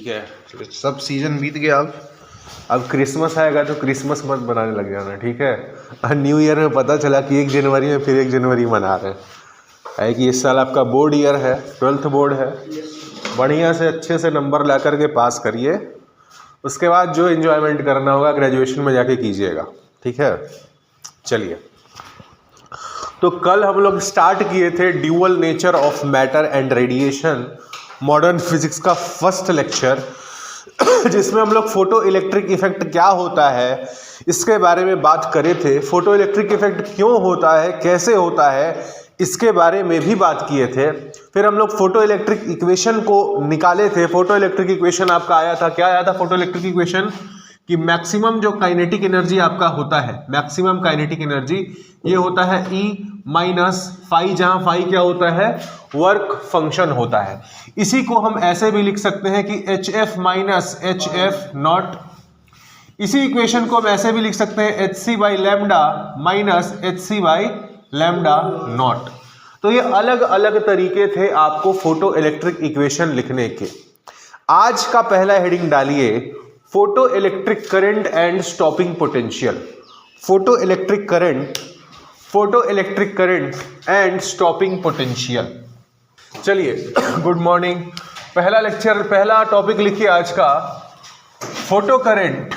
ठीक है, सब सीजन बीत गया। अब क्रिसमस आएगा तो क्रिसमस मत बनाने लग जाना, ठीक है। और न्यू ईयर में पता चला कि 1 जनवरी में फिर 1 जनवरी मना रहे हैं। है कि इस साल आपका बोर्ड ईयर है, 12th बोर्ड है। बढ़िया से अच्छे से नंबर ला करके पास करिए, उसके बाद जो एंजॉयमेंट करना होगा ग्रेजुएशन में जाके कीजिएगा, ठीक है। चलिए, तो कल हम लोग स्टार्ट किए थे dual nature of matter and radiation, modern physics का फर्स्ट लेक्चर, जिसमें हम लोग फोटो इलेक्ट्रिक इफेक्ट क्या होता है इसके बारे में बात करे थे। फोटो इलेक्ट्रिक इफेक्ट क्यों होता है, कैसे होता है, इसके बारे में भी बात किए थे। फिर हम लोग फोटो इलेक्ट्रिक इक्वेशन को निकाले थे। फोटो इलेक्ट्रिक इक्वेशन आपका आया था, क्या आया था फोटो इलेक्ट्रिक इक्वेशन, कि मैक्सिमम जो काइनेटिक एनर्जी आपका होता है, मैक्सिमम काइनेटिक एनर्जी ये होता है E माइनस फाई, जहां फाई क्या होता है, वर्क फंक्शन होता है। इसी को हम ऐसे भी लिख सकते हैं कि HF माइनस HF नॉट। इसी इक्वेशन को हम ऐसे भी लिख सकते हैं HC by lambda minus HC by lambda naught. तो ये अलग अलग तरीके थे आपको फोटो इलेक्ट्रिक इक्वेशन लिखने के। आज का पहला हेडिंग डालिए, photo electric current and stopping potential. Photo electric current and stopping potential. चलिए, गुड मॉर्निंग। पहला लेक्चर, पहला टॉपिक लिखिए आज का, photo current,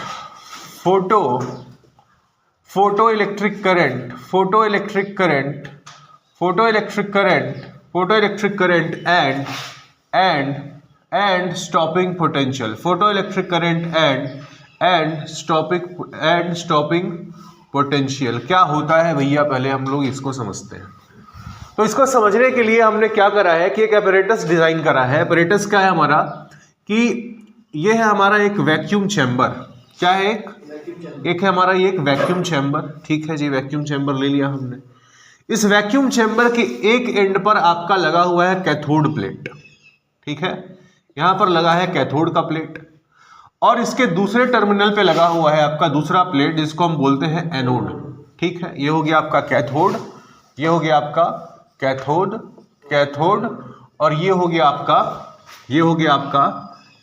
photo electric current and stopping potential. Photo electric current and stopping potential क्या होता है भैया, पहले हम लोग इसको समझते हैं। तो इसको समझने के लिए हमने क्या करा है कि एक एपरेटस डिजाइन करा है। एपरेटस क्या है हमारा, कि ये है हमारा एक वैक्यूम चैम्बर। क्या है, एक है हमारा ये एक वैक्यूम चैम्बर, ठीक है जी। वैक्यूम चैम्बर ले लिया हमने। इस वैक्यूम चैम्बर के एक एंड पर आपका लगा हुआ है कैथोड प्लेट, ठीक है। यहां पर लगा है कैथोड का प्लेट, और इसके दूसरे टर्मिनल पे लगा हुआ है आपका दूसरा प्लेट, जिसको हम बोलते हैं एनोड, ठीक है। ये हो गया आपका कैथोड, ये हो गया आपका कैथोड, और ये हो गया आपका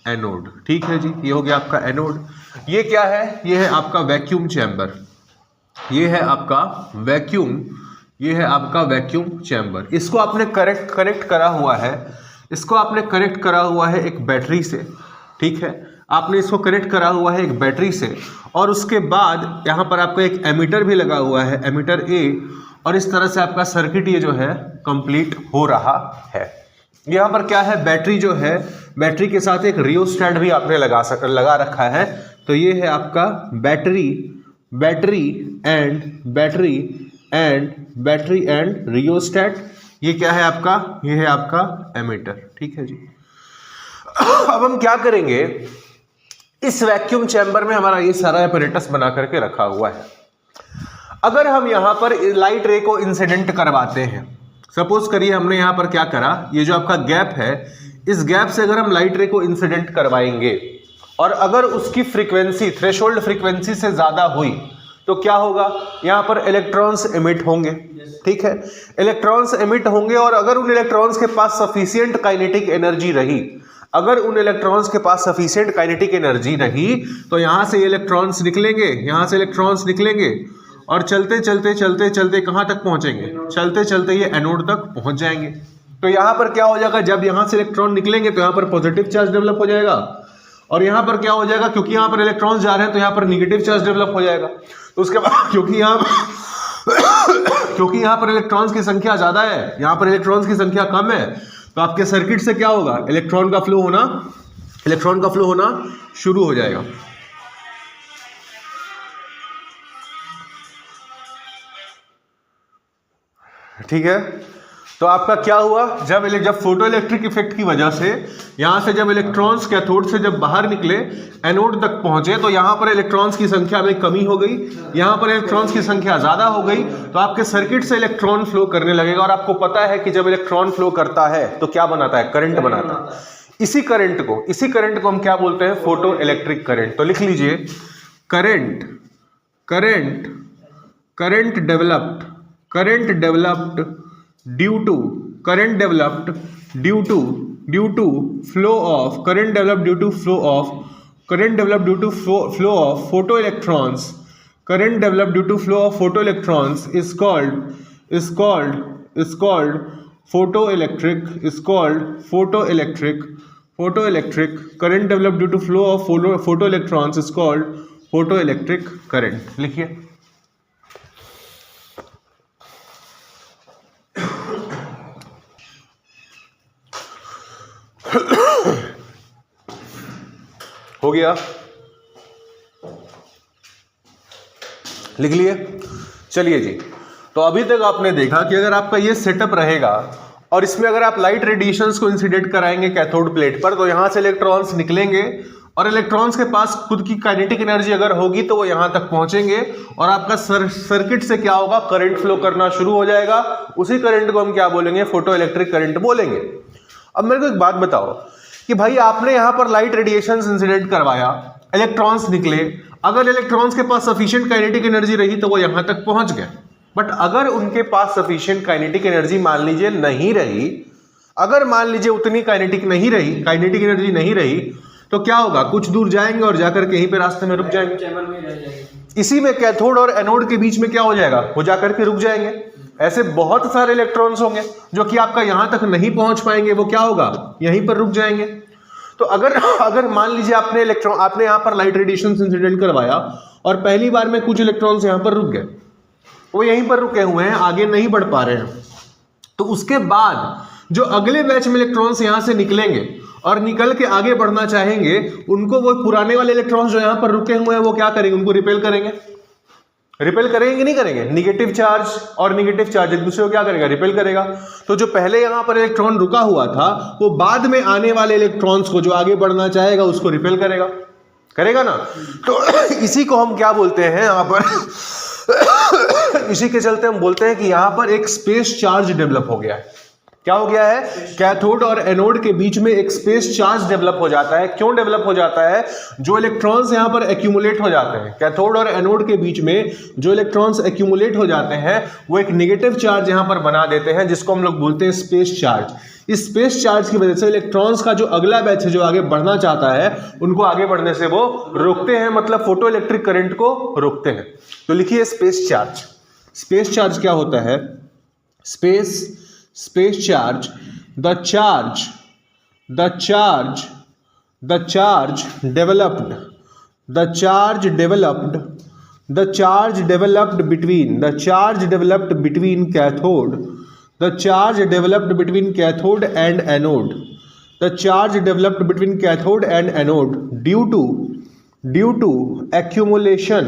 एनोड, ठीक है जी। ये हो गया आपका एनोड। ये क्या है, ये है आपका वैक्यूम चैम्बर, ये है आपका वैक्यूम चैम्बर। इसको आपने कनेक्ट करा हुआ है एक बैटरी से, ठीक है। आपने इसको कनेक्ट करा हुआ है एक बैटरी से, और उसके बाद यहाँ पर आपका एक एमीटर भी लगा हुआ है, एमीटर A, और इस तरह से आपका सर्किट ये जो है कंप्लीट हो रहा है। यहाँ पर क्या है, बैटरी जो है, बैटरी के साथ एक रियोस्टैट भी आपने लगा रखा है। तो ये है आपका बैटरी एंड रियोस्टैट। ये क्या है आपका, ये है आपका एमीटर, ठीक है जी। अब हम क्या करेंगे, इस वैक्यूम चैम्बर में हमारा ये सारा एपरेटस बना करके रखा हुआ है। अगर हम यहां पर लाइट रे को इंसिडेंट करवाते हैं, सपोज करिए हमने यहां पर क्या करा, ये जो आपका गैप है, इस गैप से अगर हम लाइट रे को इंसिडेंट करवाएंगे, और अगर उसकी फ्रीक्वेंसी थ्रेशोल्ड फ्रीक्वेंसी से ज्यादा हुई तो क्या होगा, यहां पर इलेक्ट्रॉन्स एमिट होंगे, ठीक है। इलेक्ट्रॉन्स एमिट होंगे, और अगर उन इलेक्ट्रॉन्स के पास सफिशिएंट काइनेटिक एनर्जी रही, तो यहां से इलेक्ट्रॉन्स निकलेंगे, और चलते कहां तक पहुंचेंगे, चलते ये एनोड तक पहुंच जाएंगे। तो यहां पर क्या हो जाएगा, जब यहां से इलेक्ट्रॉन निकलेंगे तो यहां पर पॉजिटिव चार्ज डेवलप हो जाएगा, और यहां पर क्या हो जाएगा, क्योंकि यहां पर इलेक्ट्रॉन्स जा रहे हैं तो यहां पर नेगेटिव चार्ज डेवलप हो जाएगा। तो उसके बाद क्योंकि यहां पर इलेक्ट्रॉन्स की संख्या ज्यादा है, यहां पर इलेक्ट्रॉन्स की संख्या कम है, तो आपके सर्किट से क्या होगा, इलेक्ट्रॉन का फ्लो होना शुरू हो जाएगा। ठीक है। तो आपका क्या हुआ, जब फोटो इलेक्ट्रिक इफेक्ट की वजह से यहां से जब इलेक्ट्रॉन्स कैथोड से जब बाहर निकले, एनोड तक पहुंचे, तो यहां पर इलेक्ट्रॉन्स की संख्या में कमी हो गई, यहां पर इलेक्ट्रॉन्स की संख्या ज्यादा हो गई, तो आपके सर्किट से इलेक्ट्रॉन फ्लो करने लगेगा। और आपको पता है कि जब इलेक्ट्रॉन फ्लो करता है तो क्या बनाता है, करंट बनाता है। इसी करंट को हम क्या बोलते हैं, फोटो इलेक्ट्रिक करंट। तो लिख लीजिए, current developed due to flow of current developed due to flow of photoelectrons, current developed due to flow of photoelectrons is called photoelectric, current developed due to flow of photoelectrons is called photoelectric current. लिखिए हो गया, लिख लिए। चलिए जी, तो अभी तक आपने देखा कि अगर आपका ये सेटअप रहेगा और इसमें अगर आप लाइट रेडिएशंस को इंसिडेंट कराएंगे कैथोड प्लेट पर, तो यहां से इलेक्ट्रॉन्स निकलेंगे और इलेक्ट्रॉन्स के पास खुद की काइनेटिक एनर्जी अगर होगी तो वो यहां तक पहुंचेंगे और आपका सर्किट से क्या होगा, करंट फ्लो करना शुरू हो जाएगा। उसी करंट को हम क्या बोलेंगे, फोटो इलेक्ट्रिक करंट बोलेंगे। अब मेरे को एक बात बताओ कि भाई आपने यहां पर लाइट रेडिएशंस इंसिडेंट करवाया, इलेक्ट्रॉन्स निकले, अगर इलेक्ट्रॉन्स के पास सफिशिएंट काइनेटिक एनर्जी रही तो वो यहां तक पहुंच गए। बट अगर उनके पास सफिशिएंट काइनेटिक एनर्जी मान लीजिए नहीं रही, अगर मान लीजिए उतनी काइनेटिक एनर्जी नहीं रही, तो क्या होगा, कुछ दूर जाएंगे और जाकर कहीं पे रास्ते में रुक जाएंगे। इसी में कैथोड और एनोड के बीच में क्या हो जाएगा, वो जाकर के रुक जाएंगे। ऐसे बहुत सारे इलेक्ट्रॉन्स होंगे जो कि आपका यहां तक नहीं पहुंच पाएंगे, वो क्या होगा, यहीं पर रुक जाएंगे। तो अगर मान लीजिए आपने यहां पर लाइट रेडिएशन इंसिडेंट करवाया और पहली बार में कुछ इलेक्ट्रॉन्स यहां पर रुक गए, वो यहीं पर रुके हुए हैं, आगे नहीं बढ़ पा रहे हैं, तो उसके बाद जो अगले बैच में इलेक्ट्रॉन्स यहां से निकलेंगे और निकल के आगे बढ़ना चाहेंगे, उनको वो पुराने वाले इलेक्ट्रॉन्स जो यहां पर रुके हुए हैं वो क्या करेंगे, उनको रिपेल करेंगे कि नहीं करेंगे। निगेटिव चार्ज और निगेटिव चार्ज एक दूसरे को क्या करेगा, रिपेल करेगा। तो जो पहले यहां पर इलेक्ट्रॉन रुका हुआ था वो बाद में आने वाले इलेक्ट्रॉन्स को जो आगे बढ़ना चाहेगा उसको रिपेल करेगा ना। तो इसी को हम क्या बोलते हैं यहां पर इसी के चलते हम बोलते हैं कि यहां पर एक स्पेस चार्ज डेवलप हो गया है। क्या हो गया है, कैथोड और एनोड के बीच में एक स्पेस चार्ज डेवलप हो जाता है। क्यों डेवलप हो जाता है, जो इलेक्ट्रॉन्स यहां पर एक्यूमुलेट हो जाते हैं, कैथोड और एनोड के बीच में जो इलेक्ट्रॉन्स एक्यूमुलेट हो जाते हैं वो एक नेगेटिव चार्ज यहां पर बना देते हैं, जिसको हम लोग बोलते हैं स्पेस चार्ज। इस स्पेस चार्ज की वजह से इलेक्ट्रॉन्स का जो अगला बैच है जो आगे बढ़ना चाहता है, उनको आगे बढ़ने से वो रोकते हैं, मतलब फोटो इलेक्ट्रिक करंट को रोकते हैं। तो लिखिए स्पेस चार्ज। स्पेस चार्ज क्या होता है, space charge, the charge developed between cathode and anode, due to accumulation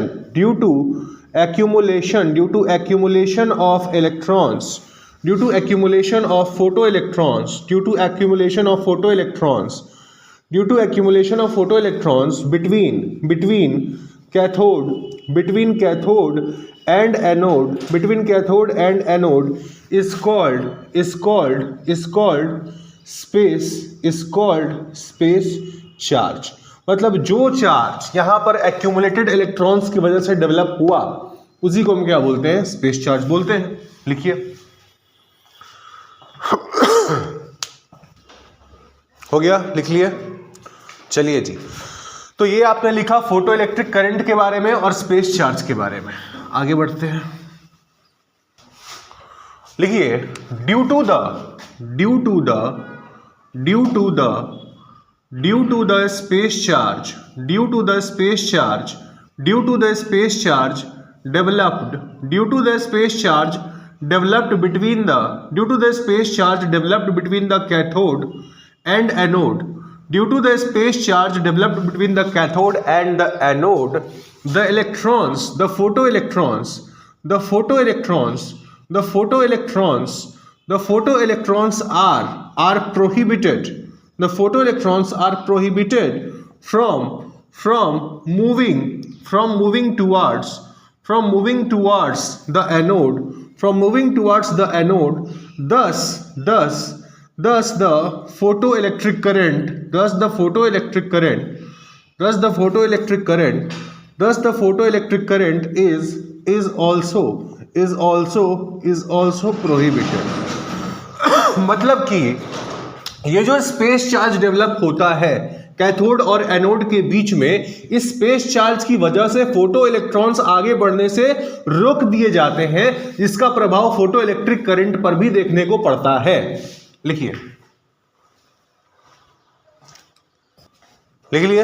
of electrons, due to accumulation of photoelectrons between cathode and anode is called space charge। मतलब जो charge यहां पर accumulated electrons की वजह से डेवलप हुआ उसी को हम क्या बोलते हैं, स्पेस चार्ज बोलते हैं। लिखिए हो गया, लिख लिए। चलिए जी, तो ये आपने लिखा फोटो इलेक्ट्रिक करंट के बारे में और स्पेस चार्ज के बारे में। आगे बढ़ते हैं, लिखिए due to the space charge developed between the cathode and anode, the photoelectrons are prohibited from moving towards the anode, thus the photoelectric current is also prohibited। मतलब कि ये जो स्पेस चार्ज डेवलप होता है कैथोड और anode के बीच में, इस स्पेस चार्ज की वजह से फोटो इलेक्ट्रॉन्स आगे बढ़ने से रोक दिए जाते हैं, जिसका प्रभाव फोटो इलेक्ट्रिक करंट पर भी देखने को पड़ता है। लिखिए, लिख लिए?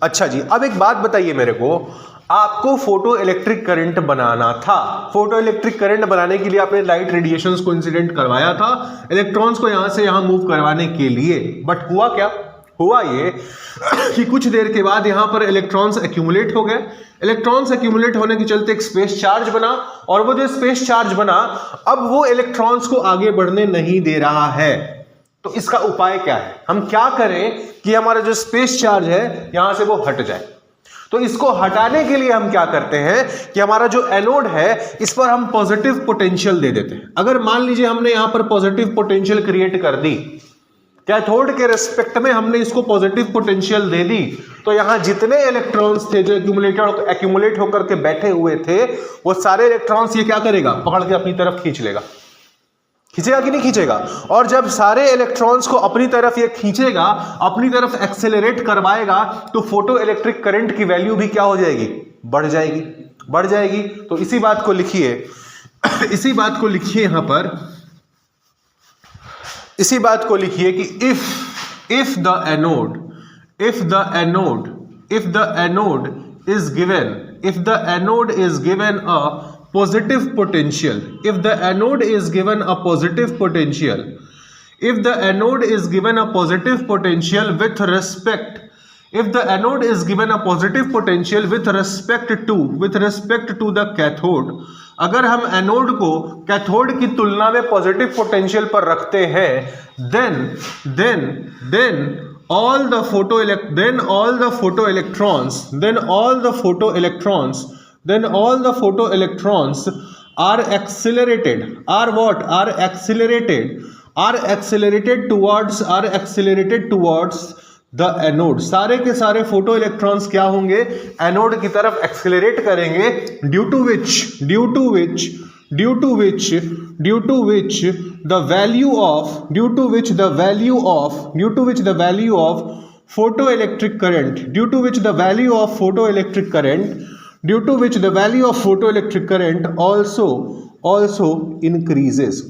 अच्छा जी, अब एक बात बताइए मेरे को, आपको फोटो इलेक्ट्रिक करंट बनाना था। फोटो इलेक्ट्रिक करंट बनाने के लिए आपने लाइट रेडिएशंस को इंसिडेंट करवाया था इलेक्ट्रॉन्स को यहां से यहां मूव करवाने के लिए। बट हुआ क्या? हुआ ये कि कुछ देर के बाद यहां पर इलेक्ट्रॉन्स एक्यूमुलेट हो गए। इलेक्ट्रॉन्स एक्यूमुलेट होने के चलते एक स्पेस चार्ज बना, और वो जो स्पेस चार्ज बना, अब वो इलेक्ट्रॉन्स को आगे बढ़ने नहीं दे रहा है। तो इसका उपाय क्या है? हम क्या करें कि हमारा जो स्पेस चार्ज है यहां से वो हट जाए। तो इसको हटाने के लिए हम क्या करते हैं कि हमारा जो एनोड है इस पर हम पॉजिटिव पोटेंशियल दे देते हैं। अगर मान लीजिए हमने यहां पर पॉजिटिव पोटेंशियल क्रिएट कर दी, कैथोड के रिस्पेक्ट में हमने इसको पॉजिटिव पोटेंशियल दे दी, तो यहां जितने इलेक्ट्रॉन्स थे जो एक्यूमुलेट होकर के बैठे हुए थे, वो सारे इलेक्ट्रॉन्स ये क्या करेगा? पकड़ के अपनी तरफ खींच लेगा। खींचेगा कि नहीं खींचेगा? और जब सारे इलेक्ट्रॉन्स को अपनी तरफ ये खींचेगा, अपनी तरफ एक्सेलरेट करवाएगा, तो फोटो इलेक्ट्रिक करंट की वैल्यू भी क्या हो जाएगी? बढ़ जाएगी, बढ़ जाएगी। तो इसी बात को लिखिए, इसी बात को लिखिए यहां पर, इसी बात को लिखिए कि if the anode is given a positive potential, if the anode is given a positive potential with respect, if the anode is given a positive potential with respect to the cathode, अगर हम anode को cathode की तुलना में positive potential पर रखते हैं, then all the photo electrons are accelerated towards the anode. सारे के सारे फोटो इलेक्ट्रॉन्स क्या होंगे? एनोड की तरफ एक्सेलरेट करेंगे, due to which the value of photo electric current also increases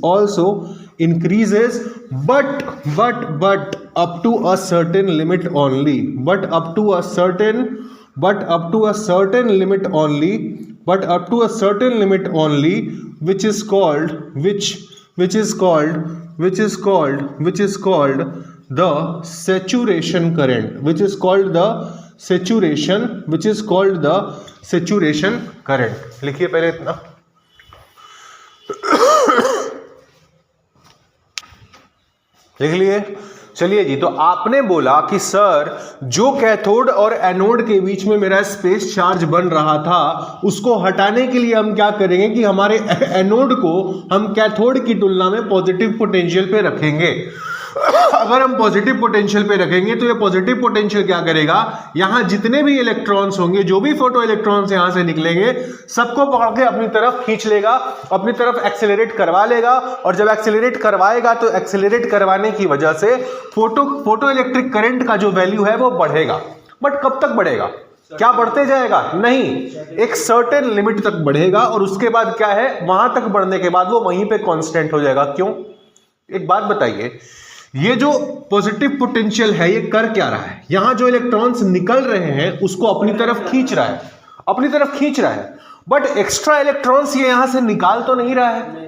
but up to a certain limit only, which is called the saturation current, लिखिए पहले इतना। लिख लिए? चलिए जी, तो आपने बोला कि सर जो कैथोड और एनोड के बीच में मेरा स्पेस चार्ज बन रहा था, उसको हटाने के लिए हम क्या करेंगे कि हमारे एनोड को हम कैथोड की तुलना में पॉजिटिव पोटेंशियल पे रखेंगे। अगर हम पॉजिटिव पोटेंशियल पे रखेंगे तो ये पॉजिटिव पोटेंशियल क्या करेगा? यहां जितने भी इलेक्ट्रॉन्स होंगे, जो भी फोटो इलेक्ट्रॉन्स यहां से निकलेंगे, सबको पकड़ के अपनी तरफ खींच लेगा, अपनी तरफ एक्सेलरेट करवा लेगा। और जब एक्सेलरेट करवाएगा तो एक्सेलरेट करवाने की वजह से फोटो इलेक्ट्रिक करंट का जो वैल्यू है वो बढ़ेगा। बट कब तक बढ़ेगा? क्या बढ़ते जाएगा? नहीं, एक सर्टेन लिमिट तक बढ़ेगा, और उसके बाद क्या है, वहां तक बढ़ने के बाद वो वहीं पे कांस्टेंट हो जाएगा। क्यों? एक बात बताइए, ये जो पॉजिटिव पोटेंशियल है ये कर क्या रहा है? यहां जो इलेक्ट्रॉन्स निकल रहे हैं उसको अपनी तरफ खींच रहा है, बट एक्स्ट्रा इलेक्ट्रॉन्स ये यहां से निकाल तो नहीं रहा है।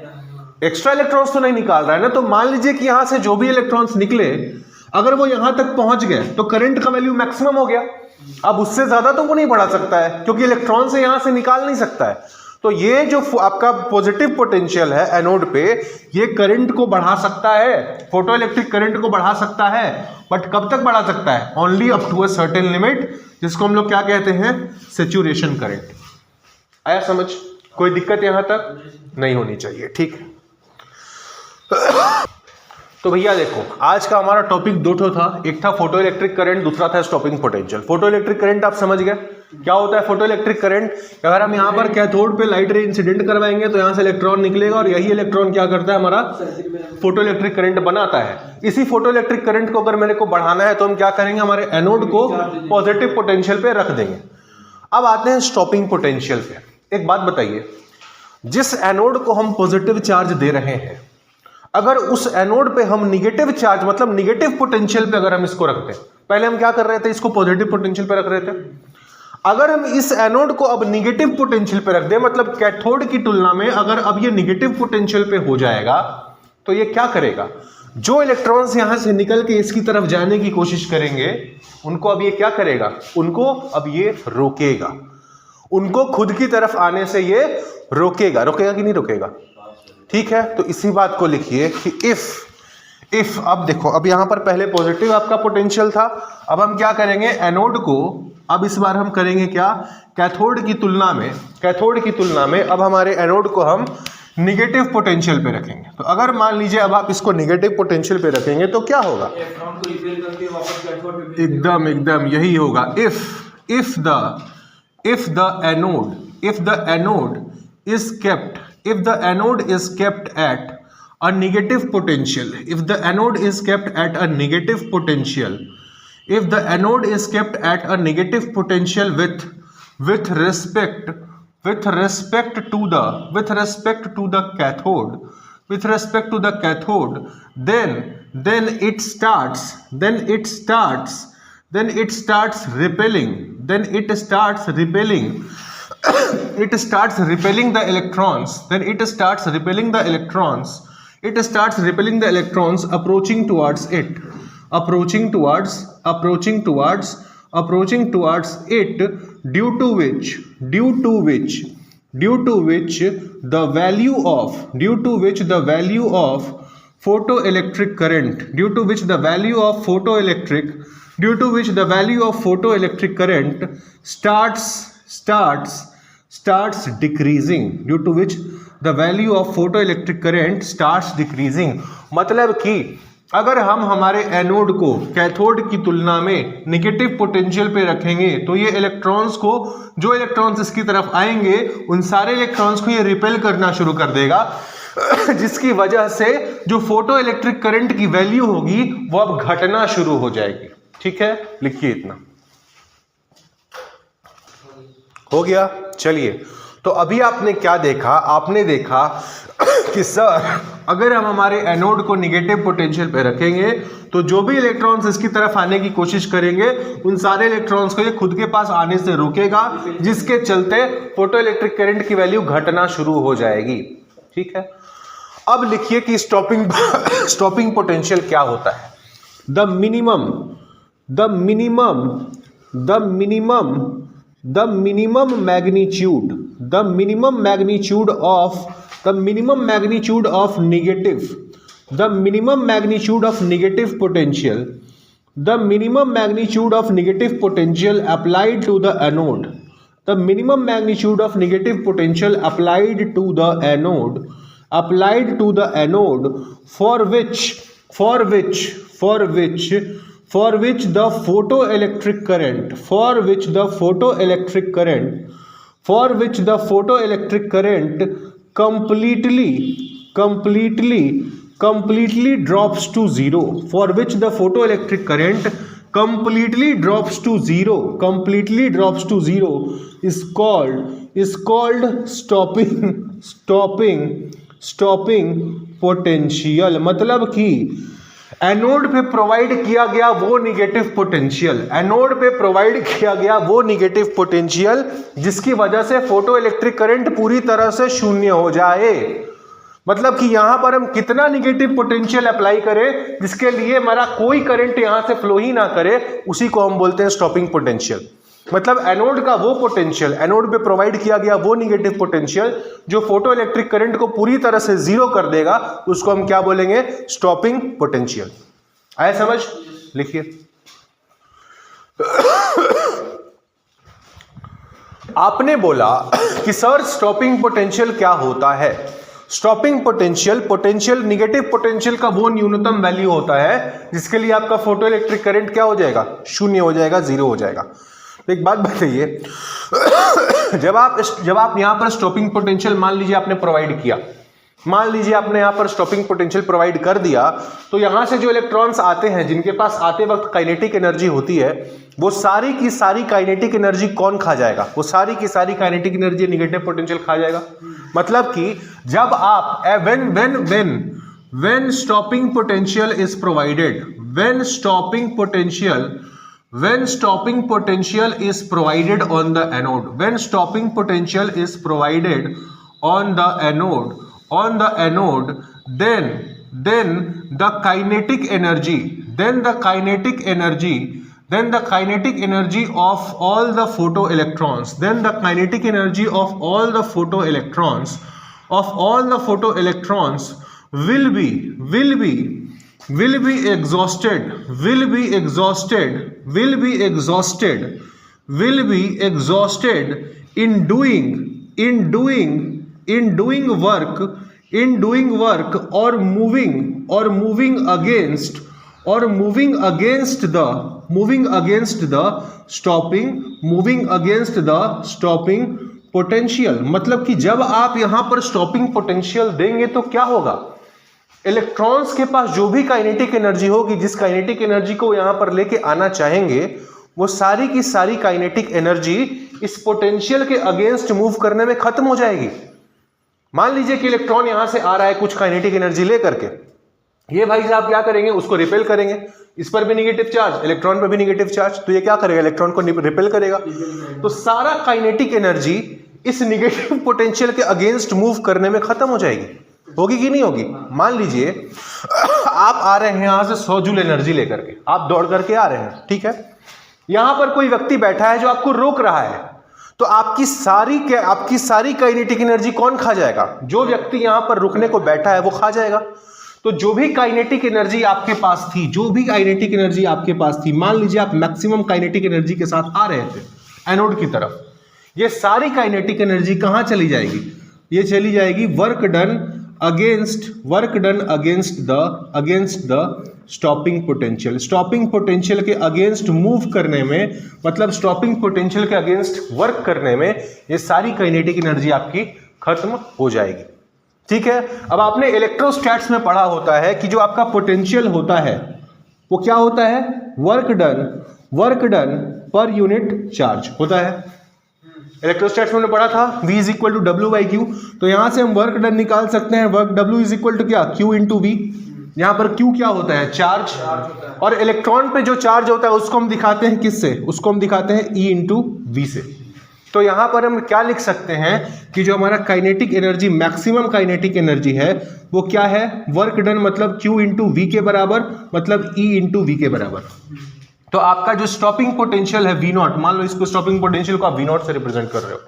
एक्स्ट्रा इलेक्ट्रॉन्स तो नहीं निकाल रहा है ना। तो मान लीजिए कि यहां से जो भी इलेक्ट्रॉन्स निकले, अगर वो यहां तक पहुंच गए तो करंट का वैल्यू मैक्सिमम हो गया। अब उससे ज्यादा तो वो नहीं बढ़ा सकता है, क्योंकि इलेक्ट्रॉन से यहां से निकाल नहीं सकता है। तो ये जो आपका पॉजिटिव पोटेंशियल है एनोड पे, ये करंट को बढ़ा सकता है, फोटो इलेक्ट्रिक करंट को बढ़ा सकता है। बट कब तक बढ़ा सकता है? Only up to a certain limit, जिसको हम लोग क्या कहते हैं? Saturation current. आया समझ? कोई दिक्कत यहां तक नहीं होनी चाहिए, ठीक है। तो भैया देखो, आज का हमारा टॉपिक दो ठो था, एक था फोटो इलेक्ट्रिक करंट, दूसरा था stopping potential. Photo electric current आप समझ गए, क्या होता है फोटो इलेक्ट्रिक करंट? अगर हम यहाँ पर कैथोड पे लाइट रे इंसिडेंट करवाएंगे तो यहाँ से इलेक्ट्रॉन निकलेगा और यही इलेक्ट्रॉन क्या करता है, हमारा फोटो इलेक्ट्रिक करंट बनाता है। इसी फोटो इलेक्ट्रिक करंट को अगर मेरे को बढ़ाना है तो हम क्या करेंगे, हमारे एनोड को पॉजिटिव पोटेंशियल पे रख देंगे। अब आते हैं स्टॉपिंग पोटेंशियल पे। एक बात बताइए, जिस एनोड को हम पॉजिटिव चार्ज दे रहे हैं, अगर उस एनोड पे हम निगेटिव चार्ज मतलब निगेटिव पोटेंशियल पे अगर हम इसको रखते हैं, पहले हम क्या कर रहे थे, इसको पॉजिटिव पोटेंशियल पे रख रहे थे। अगर हम इस एनोड को अब निगेटिव पोटेंशियल पे रख दें, मतलब कैथोड की तुलना में अगर अब ये निगेटिव पोटेंशियल पे हो जाएगा, तो ये क्या करेगा, जो इलेक्ट्रॉन्स यहां से निकल के इसकी तरफ जाने की कोशिश करेंगे उनको अब ये क्या करेगा, उनको अब ये रोकेगा, उनको खुद की तरफ आने से ये रोकेगा। रोकेगा कि नहीं रोकेगा? ठीक है, तो इसी बात को लिखिए कि इफ अब देखो, अब यहां पर पहले पॉजिटिव आपका पोटेंशियल था, अब हम क्या करेंगे, एनोड को अब इस बार हम करेंगे क्या, कैथोड की तुलना में अब हमारे एनोड को हम निगेटिव पोटेंशियल पे रखेंगे। तो अगर मान लीजिए अब आप इसको निगेटिव पोटेंशियल पे रखेंगे तो क्या होगा, एकदम यही होगा। If the anode is kept at a negative potential, if the anode is kept at a negative potential with respect to the cathode, then it starts repelling the electrons approaching towards it, due to which the value of photoelectric current starts decreasing, मतलब कि अगर हम हमारे anode को cathode की तुलना में negative potential पे रखेंगे तो ये इलेक्ट्रॉन्स को, जो इलेक्ट्रॉन्स इसकी तरफ आएंगे उन सारे इलेक्ट्रॉन्स को ये रिपेल करना शुरू कर देगा, जिसकी वजह से जो फोटो इलेक्ट्रिक करंट की वैल्यू होगी वो अब घटना शुरू हो जाएगी। ठीक है, लिखिए इतना हो गया। चलिए, तो अभी आपने क्या देखा, आपने देखा कि सर अगर हम हमारे एनोड को निगेटिव पोटेंशियल पे रखेंगे तो जो भी इलेक्ट्रॉन्स इसकी तरफ आने की कोशिश करेंगे उन सारे इलेक्ट्रॉन्स को ये खुद के पास आने से रोकेगा, जिसके चलते फोटो इलेक्ट्रिक करंट की वैल्यू घटना शुरू हो जाएगी। ठीक है, अब लिखिए कि स्टॉपिंग पोटेंशियल क्या होता है। The minimum magnitude of negative potential applied to the anode, for which the photoelectric current completely drops to zero, is called stopping potential। मतलब कि एनोड पे प्रोवाइड किया गया वो निगेटिव पोटेंशियल जिसकी वजह से फोटो इलेक्ट्रिक करंट पूरी तरह से शून्य हो जाए। मतलब कि यहां पर हम कितना निगेटिव पोटेंशियल अप्लाई करें जिसके लिए हमारा कोई करंट यहां से फ्लो ही ना करे, उसी को हम बोलते हैं स्टॉपिंग पोटेंशियल। मतलब एनोड का वो पोटेंशियल, एनोड पे प्रोवाइड किया गया वो निगेटिव पोटेंशियल जो फोटो इलेक्ट्रिक करंट को पूरी तरह से जीरो कर देगा, उसको हम क्या बोलेंगे, स्टॉपिंग पोटेंशियल। आया समझ? लिखिए। आपने बोला कि सर स्टॉपिंग पोटेंशियल क्या होता है। स्टॉपिंग पोटेंशियल निगेटिव पोटेंशियल का वो न्यूनतम वैल्यू होता है जिसके लिए आपका फोटो इलेक्ट्रिक करंट क्या हो जाएगा, शून्य हो जाएगा, जीरो हो जाएगा। तो एक बात बताइए, जब आप यहाँ पर स्टॉपिंग पोटेंशियल मान लीजिए आपने प्रोवाइड किया, मान लीजिए आपने यहाँ पर स्टॉपिंग पोटेंशियल प्रोवाइड कर दिया, तो यहाँ से जो इलेक्ट्रॉन्स आते हैं जिनके पास आते वक्त काइनेटिक एनर्जी होती है, वो सारी की सारी काइनेटिक एनर्जी कौन खा जाएगा? वो सारी की सारी काइनेटिक एनर्जी नेगेटिव पोटेंशियल खा जाएगा। मतलब कि जब आप when stopping potential is provided, when stopping potential is provided on the anode, when stopping potential is provided on the anode, then the kinetic energy of all the photoelectrons, will be exhausted in doing work or moving against the stopping potential. मतलब कि जब आप यहां पर stopping potential देंगे तो क्या होगा? इलेक्ट्रॉन्स के पास जो भी काइनेटिक एनर्जी होगी, जिस काइनेटिक एनर्जी को यहां पर लेके आना चाहेंगे, वो सारी की सारी काइनेटिक एनर्जी इस पोटेंशियल के अगेंस्ट मूव करने में खत्म हो जाएगी। मान लीजिए कि इलेक्ट्रॉन यहां से आ रहा है कुछ काइनेटिक एनर्जी लेकर के, ये भाई साहब क्या करेंगे? उसको रिपेल करेंगे। इस पर भी नेगेटिव चार्ज, इलेक्ट्रॉन पर भी नेगेटिव चार्ज, तो ये क्या करेगा? इलेक्ट्रॉन को रिपेल करेगा। तो सारा काइनेटिक एनर्जी इस नेगेटिव पोटेंशियल के अगेंस्ट मूव करने में खत्म हो जाएगी। होगी कि नहीं होगी? मान लीजिए आप आ रहे हैं यहां से 100 जूल एनर्जी लेकर के, आप दौड़ करके आ रहे हैं, ठीक है। यहां पर कोई व्यक्ति बैठा है जो आपको रोक रहा है, तो आपकी सारी काइनेटिक एनर्जी कौन खा जाएगा? जो व्यक्ति यहां पर रुकने को बैठा है वो खा जाएगा। तो जो भी काइनेटिक एनर्जी आपके पास थी, मान लीजिए आप मैक्सिमम काइनेटिक एनर्जी के साथ आ रहे थे एनोड की तरफ, ये सारी काइनेटिक एनर्जी कहां चली जाएगी? ये चली जाएगी work done against the stopping potential. Stopping potential के अगेंस्ट मूव करने में, मतलब स्टॉपिंग पोटेंशियल के अगेंस्ट वर्क करने में, ये सारी काइनेटिक एनर्जी आपकी खत्म हो जाएगी। ठीक है। अब आपने इलेक्ट्रोस्टैट्स में पढ़ा होता है कि जो आपका पोटेंशियल होता है वो क्या होता है? Work done per unit charge होता है। इलेक्ट्रोस्टैट्स में पढ़ा था V is equal to W by Q. तो यहां से हम वर्क डन निकाल सकते हैं। Work W is equal to क्या? Q into V। यहां पर Q क्या होता है? चार्ज। और इलेक्ट्रॉन पे जो चार्ज होता है उसको हम दिखाते हैं किससे? उसको हम दिखाते हैं E इंटू V से। तो यहां पर हम क्या लिख सकते हैं कि जो हमारा kinetic energy, maximum kinetic energy है वो क्या है? वर्क डन मतलब Q इंटू V के बराबर, मतलब E इंटू V के बराबर। तो आपका जो स्टॉपिंग पोटेंशियल है V0, मान लो इसको स्टॉपिंग पोटेंशियल को आप V0 से रिप्रेजेंट कर रहे हो,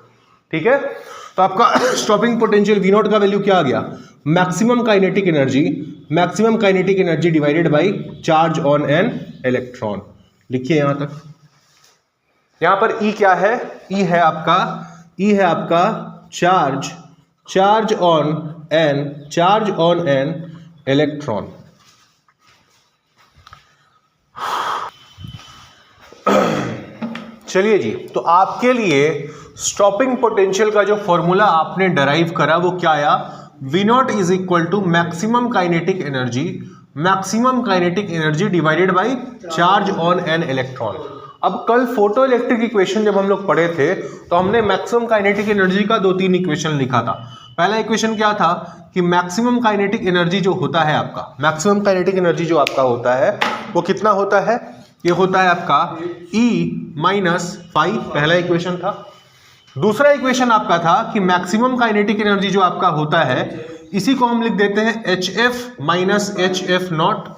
ठीक है। तो आपका स्टॉपिंग पोटेंशियल V0 का वैल्यू क्या आ गया? Maximum kinetic energy divided by charge on an electron. लिखिए यहां तक। यहां पर E क्या है? E है आपका चार्ज ऑन एन इलेक्ट्रॉन। चलिए जी, तो आपके लिए स्टॉपिंग पोटेंशियल का जो फॉर्मूला आपने डराइव करा वो क्या आया? V0 is equal to maximum kinetic energy divided by charge on an electron. अब कल फोटो इलेक्ट्रिक इक्वेशन जब हम लोग पढ़े थे तो हमने मैक्सिमम काइनेटिक एनर्जी का 2-3 इक्वेशन लिखा था। पहला इक्वेशन क्या था कि मैक्सिमम काइनेटिक एनर्जी जो होता है वो कितना होता है? ये होता है आपका E माइनस फाई, पहला इक्वेशन था। दूसरा इक्वेशन आपका था कि मैक्सिमम काइनेटिक एनर्जी जो आपका होता है, इसी को हम लिख देते हैं HF माइनस HF नॉट,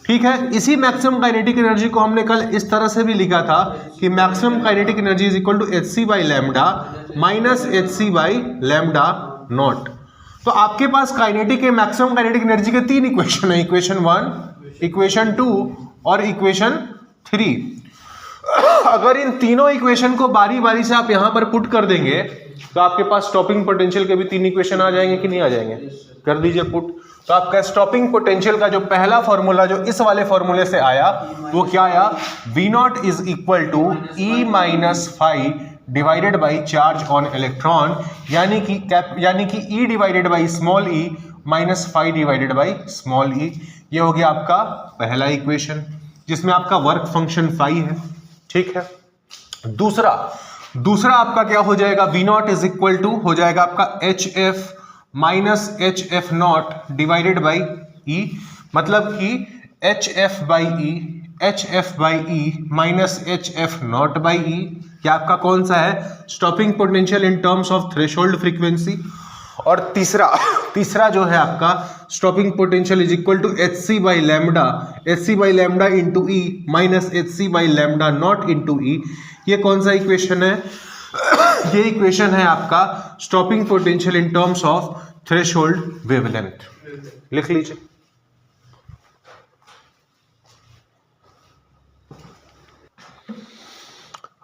ठीक है। इसी मैक्सिमम काइनेटिक एनर्जी को हमने कल इस तरह से भी लिखा था कि maximum kinetic energy is equal to HC by lambda minus HC by lambda naught. तो आपके पास मैक्सिमम काइनेटिक एनर्जी के 3 इक्वेशन है, इक्वेशन 1, इक्वेशन 2 और इक्वेशन 3। अगर इन तीनों इक्वेशन को बारी बारी से आप यहां पर पुट कर देंगे तो आपके पास स्टॉपिंग पोटेंशियल के भी 3 इक्वेशन आ जाएंगे कि नहीं आ जाएंगे? कर दीजिए पुट। तो आपका स्टॉपिंग पोटेंशियल का जो पहला फॉर्मूला जो इस वाले फॉर्मूले से आया वो क्या आया, V naught is equal to E minus phi divided by charge on electron, यानी कि E divided by small e minus phi divided by small e। ये हो गया आपका पहला इक्वेशन जिसमें आपका वर्क फंक्शन फाई है, ठीक है। दूसरा आपका क्या हो जाएगा, V naught is equal to हो जाएगा आपका HF minus HF naught divided by E, मतलब कि HF by E minus HF naught by E। क्या आपका कौन सा है, stopping potential in terms of threshold frequency. और तीसरा जो है आपका stopping potential is equal to HC by lambda into E minus HC by lambda naught into E। ये कौन सा इक्वेशन है, ये इक्वेशन है आपका stopping potential in terms of threshold wavelength. लिख लीजिए।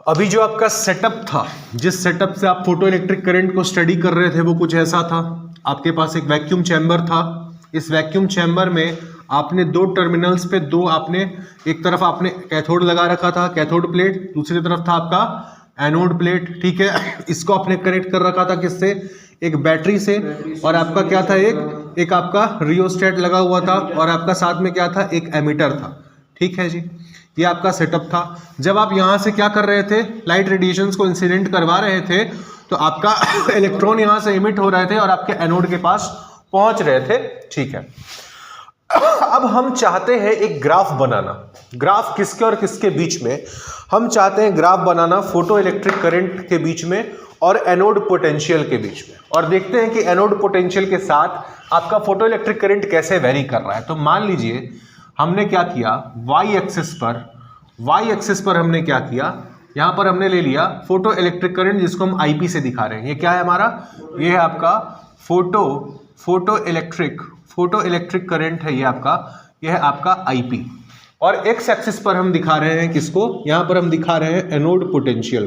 अभी जो आपका सेटअप था, जिस सेटअप से आप फोटो इलेक्ट्रिक करंट को स्टडी कर रहे थे वो कुछ ऐसा था। आपके पास एक वैक्यूम चैम्बर था। इस वैक्यूम चैम्बर में आपने दो टर्मिनल्स पे एक तरफ आपने कैथोड लगा रखा था, कैथोड प्लेट, दूसरी तरफ था आपका एनोड प्लेट, ठीक है। इसको आपने कनेक्ट कर रखा था किससे, एक बैटरी से, और आपका क्या था, एक आपका रियोस्टेट लगा हुआ था, और आपका साथ में क्या था, एक एमीटर था, ठीक है जी। ये आपका सेटअप था। जब आप यहाँ से क्या कर रहे थे, लाइट रेडिएशंस को इंसिडेंट करवा रहे थे, तो आपका इलेक्ट्रॉन यहाँ से इमिट हो रहे थे और आपके एनोड के पास पहुंच रहे थे, ठीक है। अब हम चाहते हैं एक ग्राफ बनाना। ग्राफ किसके और किसके बीच में, हम चाहते हैं ग्राफ बनाना फोटो इलेक्ट्रिक करंट के बीच में और एनोड पोटेंशियल के बीच में, और देखते हैं कि एनोड पोटेंशियल के साथ आपका फोटो इलेक्ट्रिक करंट कैसे वेरी कर रहा है। तो मान लीजिए हमने क्या किया, वाई एक्सिस पर हमने क्या किया, यहां पर हमने ले लिया फोटो इलेक्ट्रिक करंट जिसको हम आईपी से दिखा रहे हैं। ये क्या है हमारा, ये है आपका फोटो इलेक्ट्रिक करंट है, ये है आपका आईपी। और एक्स एक्सिस पर हम दिखा रहे हैं किसको, यहां पर हम दिखा रहे हैं एनोड पोटेंशियल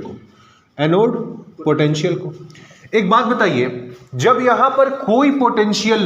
को। एक बात बताइए, जब यहां पर कोई पोटेंशियल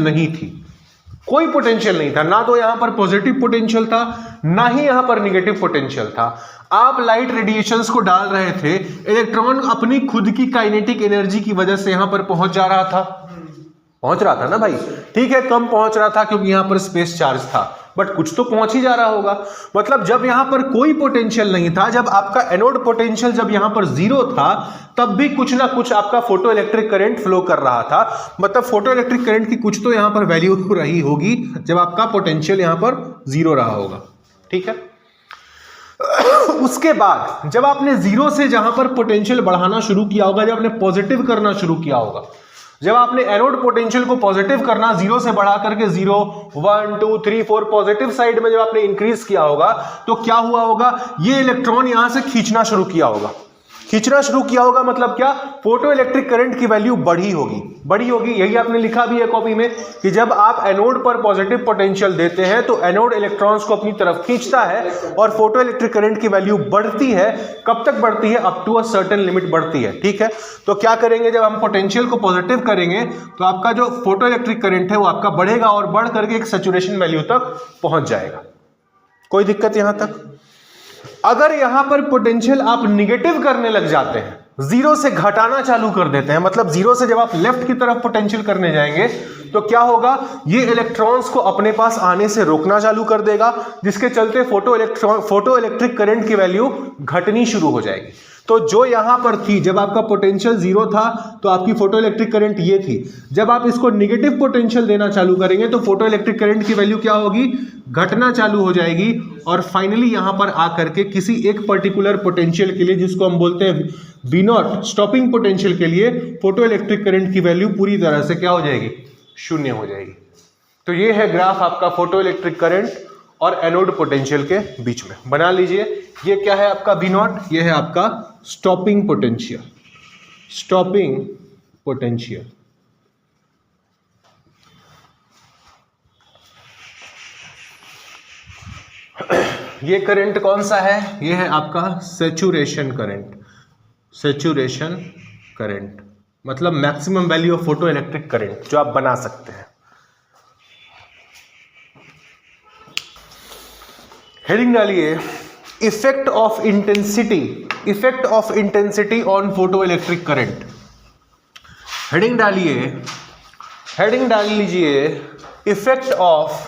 नहीं था, ना तो यहां पर पॉजिटिव पोटेंशियल था, ना ही यहां पर नेगेटिव पोटेंशियल था, आप लाइट रेडिएशंस को डाल रहे थे, इलेक्ट्रॉन अपनी खुद की काइनेटिक एनर्जी की वजह से यहां पर पहुंच रहा था ना भाई, ठीक है। कम पहुंच रहा था क्योंकि यहां पर स्पेस चार्ज था, बट कुछ तो पहुंच ही जा रहा होगा। मतलब जब यहां पर कोई पोटेंशियल नहीं था, जब आपका एनोड पोटेंशियल जब यहां पर जीरो था, तब भी कुछ ना कुछ आपका फोटो इलेक्ट्रिक करंट फ्लो कर रहा था। मतलब फोटो इलेक्ट्रिक करंट की कुछ तो यहां पर वैल्यू रही होगी जब आपका पोटेंशियल यहां पर जीरो रहा होगा, ठीक है। उसके बाद जब आपने जीरो से जहां पर पोटेंशियल बढ़ाना शुरू किया होगा, जब आपने पॉजिटिव करना शुरू किया होगा, जब आपने एनोड पोटेंशियल को पॉजिटिव करना जीरो से बढ़ा करके 0, 1, 2, 3, 4 पॉजिटिव साइड में जब आपने इंक्रीज किया होगा, तो क्या हुआ होगा, ये इलेक्ट्रॉन यहां से खींचना शुरू किया होगा। मतलब क्या, फोटो इलेक्ट्रिक करंट की वैल्यू बढ़ी होगी। यही आपने लिखा भी है कॉपी में कि जब आप एनोड पर पॉजिटिव पोटेंशियल देते हैं तो एनोड इलेक्ट्रॉन्स को अपनी तरफ खींचता है और फोटो इलेक्ट्रिक करंट की वैल्यू बढ़ती है। कब तक बढ़ती है, up to a certain limit बढ़ती है, ठीक है। तो क्या करेंगे, जब हम पोटेंशियल को पॉजिटिव करेंगे तो आपका जो फोटो इलेक्ट्रिक करंट है वो आपका बढ़ेगा और बढ़ करके एक सैचुरेशन वैल्यू तक पहुंच जाएगा। कोई दिक्कत यहां तक? अगर यहां पर पोटेंशियल आप निगेटिव करने लग जाते हैं, जीरो से घटाना चालू कर देते हैं, मतलब जीरो से जब आप लेफ्ट की तरफ पोटेंशियल करने जाएंगे तो क्या होगा, ये इलेक्ट्रॉन्स को अपने पास आने से रोकना चालू कर देगा, जिसके चलते फोटो इलेक्ट्रिक करंट की वैल्यू घटनी शुरू हो जाएगी। तो जो यहां पर थी, जब आपका पोटेंशियल जीरो था तो आपकी फोटो इलेक्ट्रिक करंट ये थी। जब आप इसको निगेटिव पोटेंशियल देना चालू करेंगे तो फोटो इलेक्ट्रिक करंट की वैल्यू क्या होगी, घटना चालू हो जाएगी, और फाइनली यहां पर आकर के किसी एक पर्टिकुलर पोटेंशियल के लिए, जिसको हम बोलते हैं V नॉट, स्टॉपिंग पोटेंशियल के लिए फोटो इलेक्ट्रिक करंट की वैल्यू पूरी तरह से क्या हो जाएगी, शून्य हो जाएगी। तो ये है ग्राफ आपका फोटो इलेक्ट्रिक करंट और एनोड पोटेंशियल के बीच में। बना लीजिए, ये क्या है आपका V नॉट, ये है आपका स्टॉपिंग पोटेंशियल। ये करंट कौन सा है, ये है आपका सैचुरेशन करंट, मतलब maximum value of photo electric current जो आप बना सकते हैं। हेडिंग डालिए effect of intensity on photo electric current. Heading डाल लीजिए effect of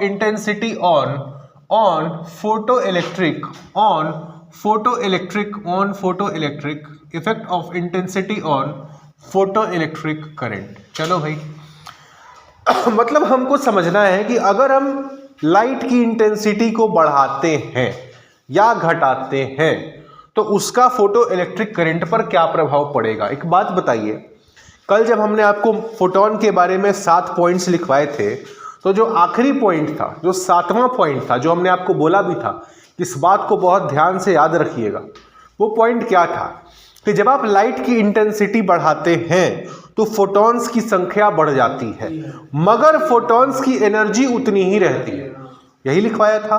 intensity on photo electric effect of intensity on photo electric current. चलो भाई मतलब हमको समझना है कि अगर हम लाइट की इंटेंसिटी को बढ़ाते हैं या घटाते हैं तो उसका फोटो इलेक्ट्रिक करंट पर क्या प्रभाव पड़ेगा। एक बात बताइए, कल जब हमने आपको फोटोन के बारे में 7 पॉइंट्स लिखवाए थे तो जो आखिरी पॉइंट था, जो 7वां पॉइंट था, जो हमने आपको बोला भी था, इस बात को बहुत ध्यान से याद रखिएगा। वो पॉइंट क्या था कि जब आप लाइट की इंटेंसिटी बढ़ाते हैं तो फोटॉन्स की संख्या बढ़ जाती है मगर फोटॉन्स की एनर्जी उतनी ही रहती है, यही लिखवाया था।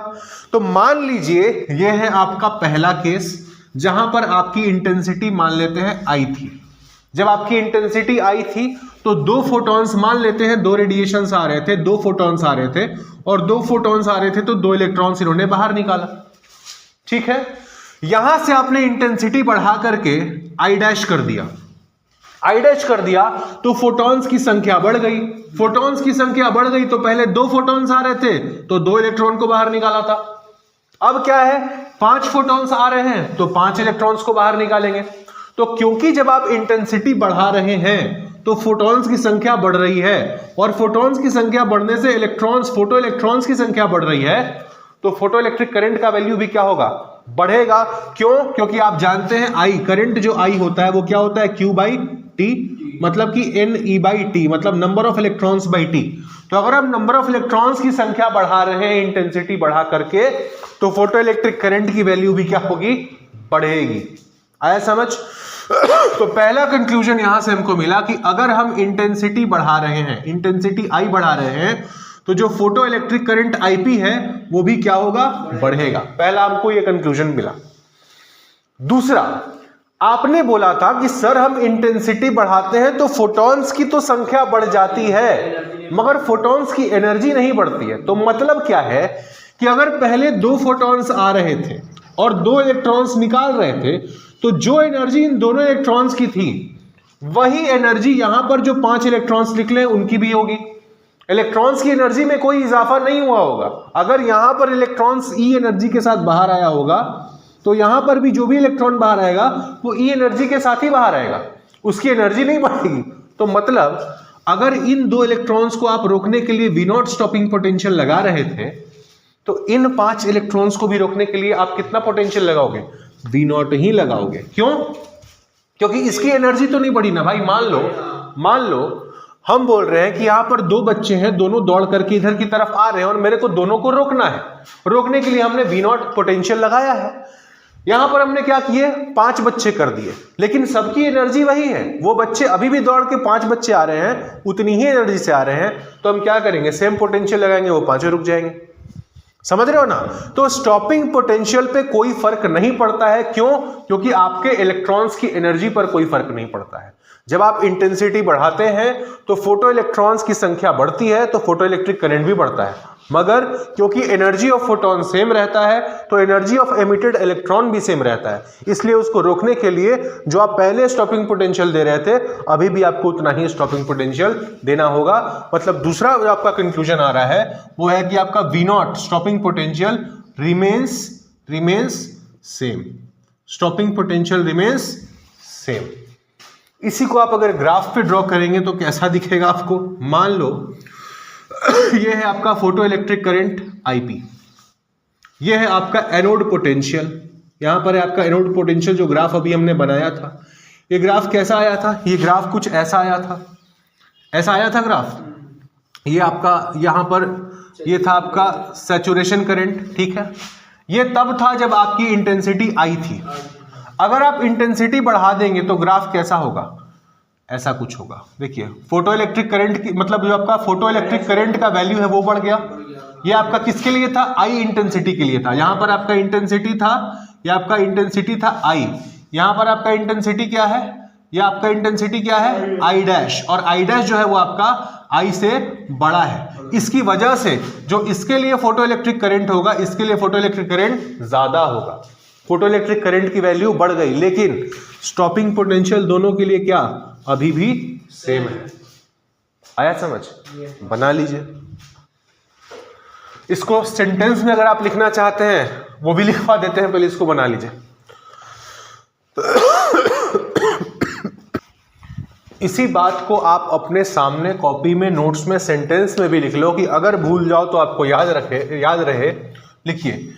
तो मान लीजिए यह है आपका पहला केस जहां पर आपकी इंटेंसिटी मान लेते हैं आई थी। जब आपकी इंटेंसिटी आई थी तो 2 फोटॉन्स मान लेते हैं, 2 रेडिएशंस आ रहे थे, 2 फोटॉन्स आ रहे थे और 2 फोटॉन्स आ रहे थे तो 2 इलेक्ट्रॉन्स इन्होंने बाहर निकाला। ठीक है, यहां से आपने इंटेंसिटी बढ़ा करके आई डैश कर दिया तो फोटॉन्स की संख्या बढ़ गई। फोटॉन्स की संख्या बढ़ गई तो पहले 2 फोटॉन्स आ रहे थे तो 2 इलेक्ट्रॉन को बाहर निकाला था। अब क्या है, 5 फोटॉन्स आ रहे हैं तो 5 इलेक्ट्रॉन्स को बाहर निकालेंगे। तो क्योंकि जब आप इंटेंसिटी बढ़ा रहे हैं तो फोटॉन्स की संख्या बढ़ रही है और फोटॉन्स की संख्या बढ़ने से फोटो इलेक्ट्रॉन्स की संख्या बढ़ रही है तो फोटो इलेक्ट्रिक करंट का वैल्यू भी क्या होगा, बढ़ेगा। क्यों? क्योंकि आप जानते हैं आई करंट जो आई होता है वो क्या होता है, Q बाई टी, मतलब कि NE बाई टी, मतलब number of electrons by T. तो अगर आप नंबर ऑफ इलेक्ट्रॉन्स की संख्या बढ़ा रहे हैं इंटेंसिटी बढ़ा करके तो फोटो इलेक्ट्रिक करंट की वैल्यू भी क्या होगी, बढ़ेगी। आया समझ? तो पहला कंक्लूजन यहां से हमको मिला कि अगर हम इंटेंसिटी बढ़ा रहे हैं, इंटेंसिटी आई बढ़ा रहे हैं तो जो फोटो इलेक्ट्रिक करंट आईपी है वो भी क्या होगा, बढ़ेगा। पहला हमको ये कंक्लूजन मिला। दूसरा, आपने बोला था कि सर हम इंटेंसिटी बढ़ाते हैं तो फोटॉन्स की तो संख्या बढ़ जाती है मगर फोटॉन्स की एनर्जी नहीं बढ़ती है। तो मतलब क्या है कि अगर पहले 2 फोटॉन्स आ रहे थे और 2 इलेक्ट्रॉन्स निकाल रहे थे तो जो एनर्जी इन दोनों इलेक्ट्रॉन्स की थी वही एनर्जी यहां पर जो 5 इलेक्ट्रॉन्स निकले उनकी भी होगी। इलेक्ट्रॉन्स की एनर्जी में कोई इजाफा नहीं हुआ होगा। अगर यहां पर इलेक्ट्रॉन्स ई एनर्जी के साथ बाहर आया होगा तो यहां पर भी जो भी इलेक्ट्रॉन बाहर आएगा वो ई एनर्जी के साथ ही बाहर आएगा, उसकी एनर्जी नहीं बढ़ेगी। तो मतलब अगर इन 2 इलेक्ट्रॉन्स को आप रोकने के लिए V0 स्टॉपिंग पोटेंशियल लगा रहे थे तो इन 5 इलेक्ट्रॉन्स को भी रोकने के लिए आप कितना पोटेंशियल लगाओगे, V0 ही लगाओगे। क्यों? क्योंकि इसकी एनर्जी तो नहीं बढ़ी ना भाई। मान लो हम बोल रहे हैं कि यहां पर 2 बच्चे हैं, दोनों दौड़ करके इधर की तरफ आ रहे हैं और मेरे को दोनों को रोकना है। रोकने के लिए हमने V0 पोटेंशियल लगाया है। यहां पर हमने क्या किए, 5 बच्चे कर दिए, लेकिन सबकी एनर्जी वही है। वो बच्चे अभी भी दौड़ के 5 बच्चे आ रहे हैं, उतनी ही एनर्जी से आ रहे हैं। तो हम क्या करेंगे, सेम पोटेंशियल लगाएंगे, वो 5 रुक जाएंगे। समझ रहे हो ना? तो स्टॉपिंग पोटेंशियल पे कोई फर्क नहीं पड़ता है। क्यों? क्योंकि आपके इलेक्ट्रॉन्स की एनर्जी पर कोई फर्क नहीं पड़ता है। जब आप इंटेंसिटी बढ़ाते हैं तो फोटो इलेक्ट्रॉन्स की संख्या बढ़ती है तो फोटो इलेक्ट्रिक करंट भी बढ़ता है, मगर क्योंकि एनर्जी ऑफ फोटोन सेम रहता है तो एनर्जी ऑफ एमिटेड इलेक्ट्रॉन भी सेम रहता है। इसलिए उसको रोकने के लिए जो आप पहले स्टॉपिंग पोटेंशियल दे रहे थे अभी भी आपको उतना ही स्टॉपिंग पोटेंशियल देना होगा। मतलब दूसरा जो आपका कंक्लूजन आ रहा है वो है कि आपका V0 stopping potential remains same. Stopping potential remains same. इसी को आप अगर ग्राफ पे ड्रॉ करेंगे तो कैसा दिखेगा आपको, मान लो ये है आपका फोटो इलेक्ट्रिक करंट IP, ये है आपका एनोड पोटेंशियल, यहां पर है आपका एनोड पोटेंशियल जो ग्राफ अभी हमने बनाया था। ये ग्राफ कैसा आया था, ये ग्राफ कुछ ऐसा आया था, ऐसा आया था ग्राफ। ये आपका यहां पर ये था आपका सैचुरेशन करंट, ठीक है। ये तब था जब आपकी इंटेंसिटी आई थी। अगर आप इंटेंसिटी बढ़ा देंगे तो ग्राफ कैसा होगा, ऐसा कुछ होगा। देखिए फोटो इलेक्ट्रिक करंट की मतलब जो आपका फोटो इलेक्ट्रिक करंट का वैल्यू है वो बढ़ गया। ये आपका किसके लिए था, आई इंटेंसिटी के लिए था। यहां पर आपका इंटेंसिटी था, ये आपका इंटेंसिटी था आई, यहां पर आपका इंटेंसिटी क्या है, ये आपका इंटेंसिटी क्या है आई डैश, और आई डैश जो है वो आपका आई से बड़ा है। इसकी वजह से जो इसके लिए फोटो इलेक्ट्रिक करंट होगा, इसके लिए फोटो इलेक्ट्रिक करंट ज्यादा होगा, फोटो इलेक्ट्रिक करंट की वैल्यू बढ़ गई, लेकिन स्टॉपिंग पोटेंशियल दोनों के लिए क्या अभी भी सेम है। आया समझ? बना लीजिए इसको। सेंटेंस में अगर आप लिखना चाहते हैं वो भी लिखवा देते हैं, पहले इसको बना लीजिए। इसी बात को आप अपने सामने कॉपी में नोट्स में सेंटेंस में भी लिख लो कि अगर भूल जाओ तो आपको याद रहे। लिखिए,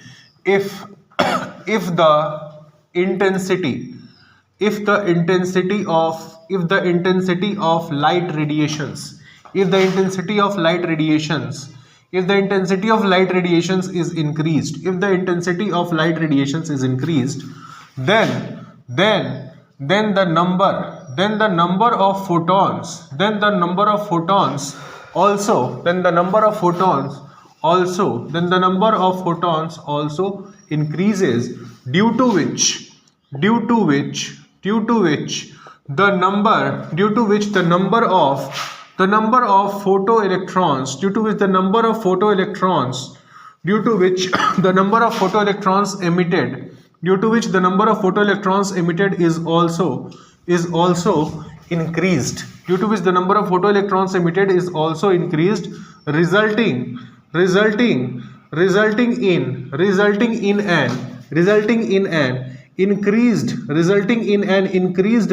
if the intensity of light radiations is increased, then the number of photons also increases, due to which the number of photoelectrons emitted is also increased, resulting in an increased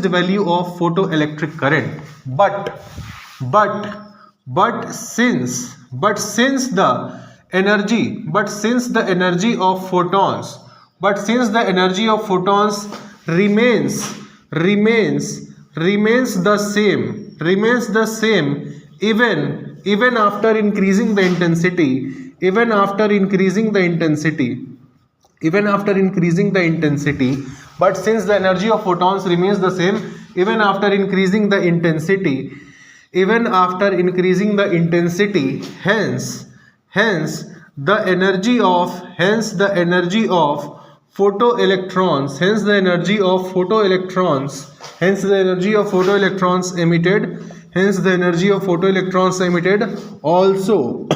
value of photoelectric current. But since the energy of photons remains the same even after increasing the intensity, but since the energy of photons remains the same even after increasing the intensity, hence the energy of photoelectrons emitted also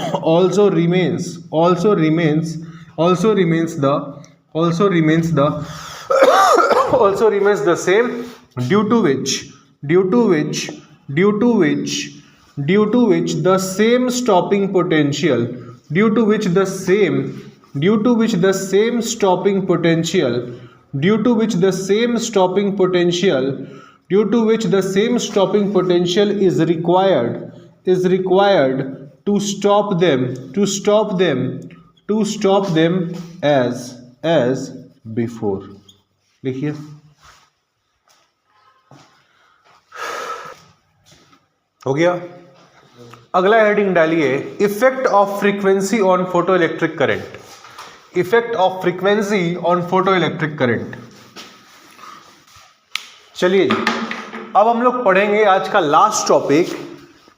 remains the same, due to which the same stopping potential is required to stop them as before. लिखिए, हो गया। अगला heading डालिए, effect of frequency on photo electric current. चलिए जी, अब हम लोग पढ़ेंगे आज का लास्ट टॉपिक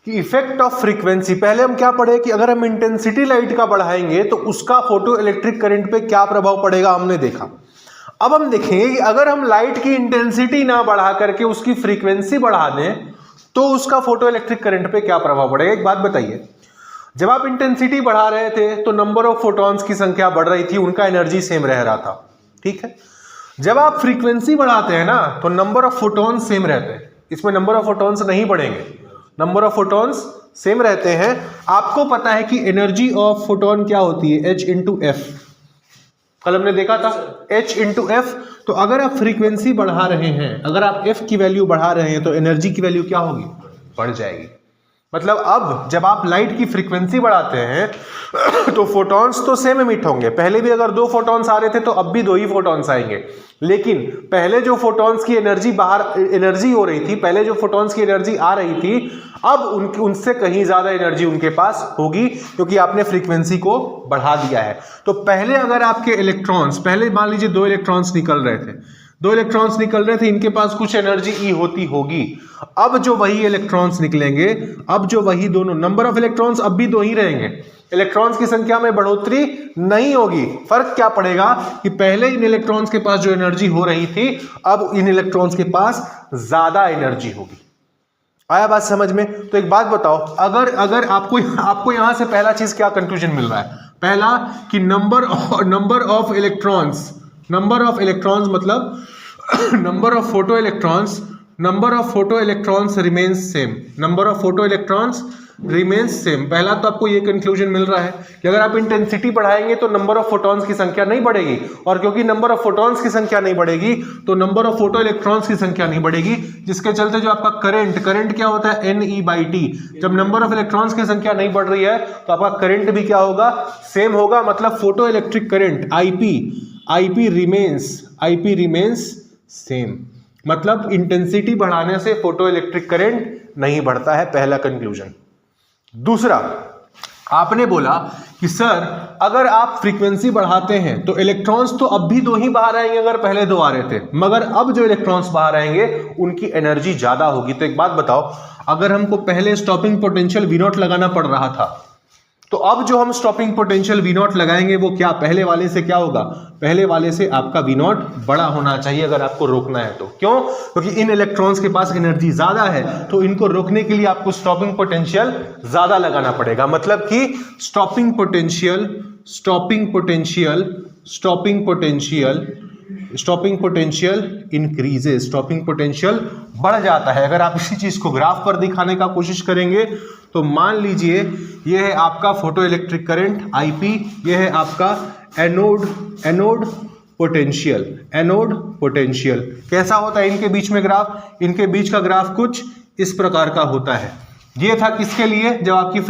कि इफेक्ट ऑफ फ्रीक्वेंसी। पहले हम क्या पढ़े कि अगर हम इंटेंसिटी लाइट का बढ़ाएंगे तो उसका फोटो इलेक्ट्रिक करंट पे क्या प्रभाव पड़ेगा, हमने देखा। अब हम देखेंगे कि अगर हम लाइट की इंटेंसिटी ना बढ़ा करके उसकी फ्रीक्वेंसी बढ़ा दें तो उसका फोटो इलेक्ट्रिक करंट पे क्या प्रभाव पड़ेगा। एक बात बताइए, जब आप इंटेंसिटी बढ़ा रहे थे तो नंबर ऑफ फोटॉन्स की संख्या बढ़ रही थी, उनका एनर्जी सेम रह रहा था, ठीक है। जब आप फ्रीक्वेंसी बढ़ाते हैं ना तो नंबर ऑफ फोटॉन्स सेम रहते हैं, इसमें नंबर ऑफ फोटॉन्स नहीं बढ़ेंगे, नंबर ऑफ फोटॉन्स सेम रहते हैं। आपको पता है कि एनर्जी ऑफ फोटॉन क्या होती है, H इंटू एफ, कल हमने देखा था H इंटू एफ। तो अगर आप फ्रीक्वेंसी बढ़ा रहे हैं, अगर आप F की वैल्यू बढ़ा रहे हैं तो एनर्जी की वैल्यू क्या होगी, बढ़ जाएगी। मतलब अब जब आप लाइट की फ्रीक्वेंसी बढ़ाते हैं तो फोटॉन्स तो सेम एमिट होंगे। पहले भी अगर 2 फोटॉन्स आ रहे थे तो अब भी 2 ही फोटॉन्स आएंगे, लेकिन पहले जो फोटॉन्स की एनर्जी हो रही थी, पहले जो फोटॉन्स की एनर्जी आ रही थी, अब उनसे कहीं ज्यादा एनर्जी उनके पास होगी क्योंकि आपने फ्रीक्वेंसी को बढ़ा दिया है। तो पहले अगर आपके इलेक्ट्रॉन्स, पहले मान लीजिए 2 इलेक्ट्रॉन्स निकल रहे थे, इनके पास कुछ एनर्जी ई होती होगी। अब जो वही इलेक्ट्रॉन्स निकलेंगे, अब जो वही दोनों नंबर ऑफ इलेक्ट्रॉन्स अब भी 2 ही रहेंगे, इलेक्ट्रॉन्स की संख्या में बढ़ोतरी नहीं होगी। फर्क क्या पड़ेगा कि पहले इन इलेक्ट्रॉन्स के पास जो एनर्जी हो रही थी, अब इन इलेक्ट्रॉन्स के पास ज्यादा एनर्जी होगी। आया बात समझ में? तो एक बात बताओ, अगर आपको यहां से पहला चीज क्या कंक्लूजन मिल रहा है? पहला कि नंबर ऑफ इलेक्ट्रॉन्स मतलब number of photo electrons remains same. Number of photo electrons remains same. पहला तो आपको ये कंक्लूजन मिल रहा है कि अगर आप इंटेंसिटी बढ़ाएंगे तो नंबर ऑफ फोटॉन्स की संख्या नहीं बढ़ेगी, और क्योंकि नंबर ऑफ फोटॉन्स की संख्या नहीं बढ़ेगी तो नंबर ऑफ फोटो इलेक्ट्रॉन्स की संख्या नहीं बढ़ेगी, जिसके चलते जो आपका करंट क्या होता है? NE/T। जब नंबर ऑफ इलेक्ट्रॉन्स की संख्या नहीं बढ़ रही है तो आपका करंट भी क्या होगा? सेम होगा। मतलब photo electric current IP remains same. मतलब इंटेंसिटी बढ़ाने से फोटो इलेक्ट्रिक करंट नहीं बढ़ता है, पहला कंक्लूजन। दूसरा, आपने बोला कि सर अगर आप फ्रीक्वेंसी बढ़ाते हैं तो इलेक्ट्रॉन्स तो अब भी 2 ही बाहर आएंगे अगर पहले 2 आ रहे थे, मगर अब जो इलेक्ट्रॉन्स बाहर आएंगे उनकी एनर्जी ज्यादा होगी। तो एक बात बताओ, अगर हमको पहले स्टॉपिंग पोटेंशियल V0 लगाना पड़ रहा था, तो अब जो हम स्टॉपिंग पोटेंशियल V0 लगाएंगे वो क्या पहले वाले से क्या होगा? पहले वाले से आपका V0 बड़ा होना चाहिए अगर आपको रोकना है तो। क्यों? क्योंकि इन इलेक्ट्रॉन्स के पास एनर्जी ज्यादा है, तो इनको रोकने के लिए आपको स्टॉपिंग पोटेंशियल ज्यादा लगाना पड़ेगा। मतलब कि stopping potential increases, stopping potential बढ़ जाता है। अगर आप इसी चीज को ग्राफ पर दिखाने का कोशिश करेंगे तो मान लीजिए ये है आपका फोटो इलेक्ट्रिक करंट IP, ये है आपका एनोड पोटेंशियल। कैसा होता है इनके बीच में ग्राफ? इनके बीच का ग्राफ कुछ इस प्रकार का होता है। ये था किसके लिए? जब आपकी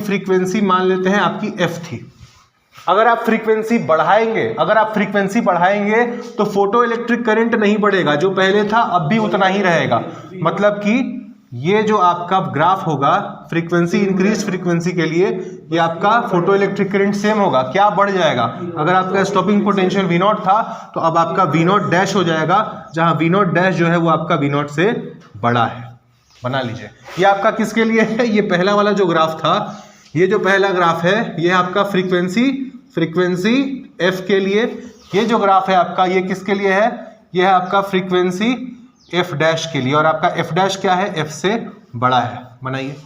फ्रीक्वेंसी मान लेते हैं आपकी F थी। अगर आप फ्रीक्वेंसी बढ़ाएंगे तो फोटो इलेक्ट्रिक करंट नहीं बढ़ेगा, जो पहले था अब भी उतना ही रहेगा। मतलब कि ये जो आपका ग्राफ होगा फ्रीक्वेंसी इंक्रीज फ्रीक्वेंसी के लिए, ये आपका फोटो इलेक्ट्रिक करंट सेम होगा। क्या बढ़ जाएगा? अगर आपका स्टॉपिंग पोटेंशियल V0 था तो अब आपका V0 डैश हो जाएगा, जहां V0 डैश जो है वो आपका V0 से बड़ा है। बना लीजिए। ये आपका किसके लिए है? ये पहला वाला जो ग्राफ था, ये जो पहला ग्राफ है ये आपका फ्रीक्वेंसी F के लिए। ये जो ग्राफ है आपका ये किसके लिए है? ये है आपका फ्रीक्वेंसी F डैश के लिए, और आपका F डैश क्या है? F से बड़ा है। बनाइए।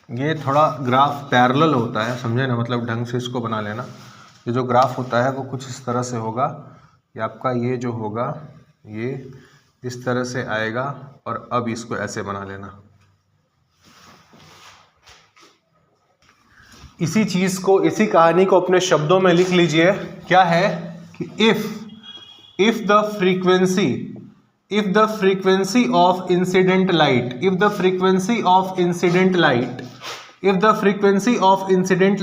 ये थोड़ा ग्राफ पैरेलल होता है, समझे ना? मतलब ढंग से इसको बना लेना। ये जो ग्राफ होता है वो कुछ इस तरह से होगा। ये आपका ये जो होगा ये इस तरह से आएगा, और अब इसको ऐसे बना लेना। इसी चीज को, इसी कहानी को अपने शब्दों में लिख लीजिए। क्या है कि if the frequency of incident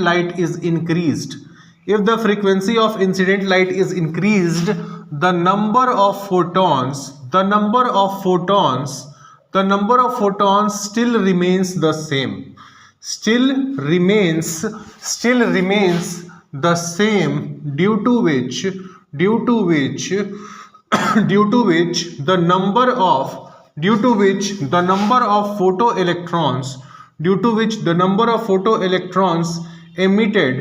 light is increased, the number of photons still remains the same. Still remains the same, due to which the number of photoelectrons emitted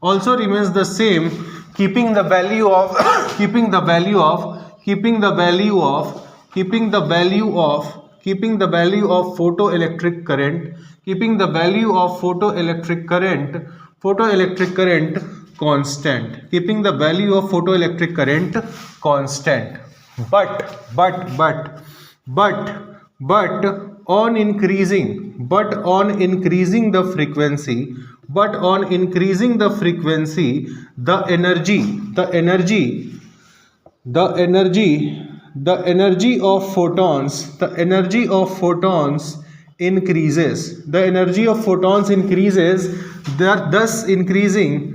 also remains the same, keeping the value of photoelectric current constant. But on increasing the frequency, the energy of photons increases, thus increasing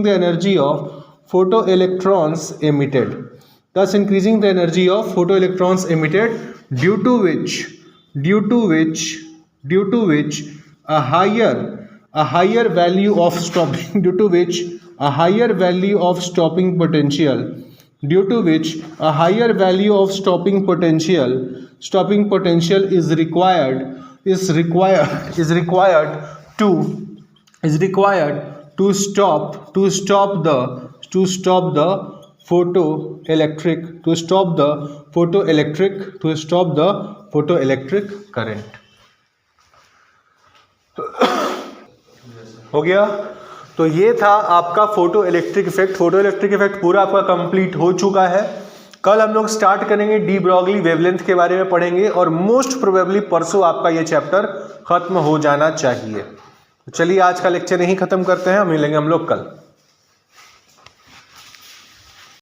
the energy of photoelectrons emitted. thus increasing the energy of photoelectrons emitted, due to which a higher value of stopping due to which a higher value of stopping potential is required to stop the photoelectric current. हो गया। तो ये था आपका photo electric effect. Photo electric effect पूरा आपका complete हो चुका है। कल हम लोग स्टार्ट करेंगे डी ब्रॉगली वेवलेंथ के बारे में पढ़ेंगे और मोस्ट प्रोबेबली परसों आपका ये चैप्टर खत्म हो जाना चाहिए। चलिए आज का लेक्चर यहीं खत्म करते हैं, मिलेंगे हम लोग कल।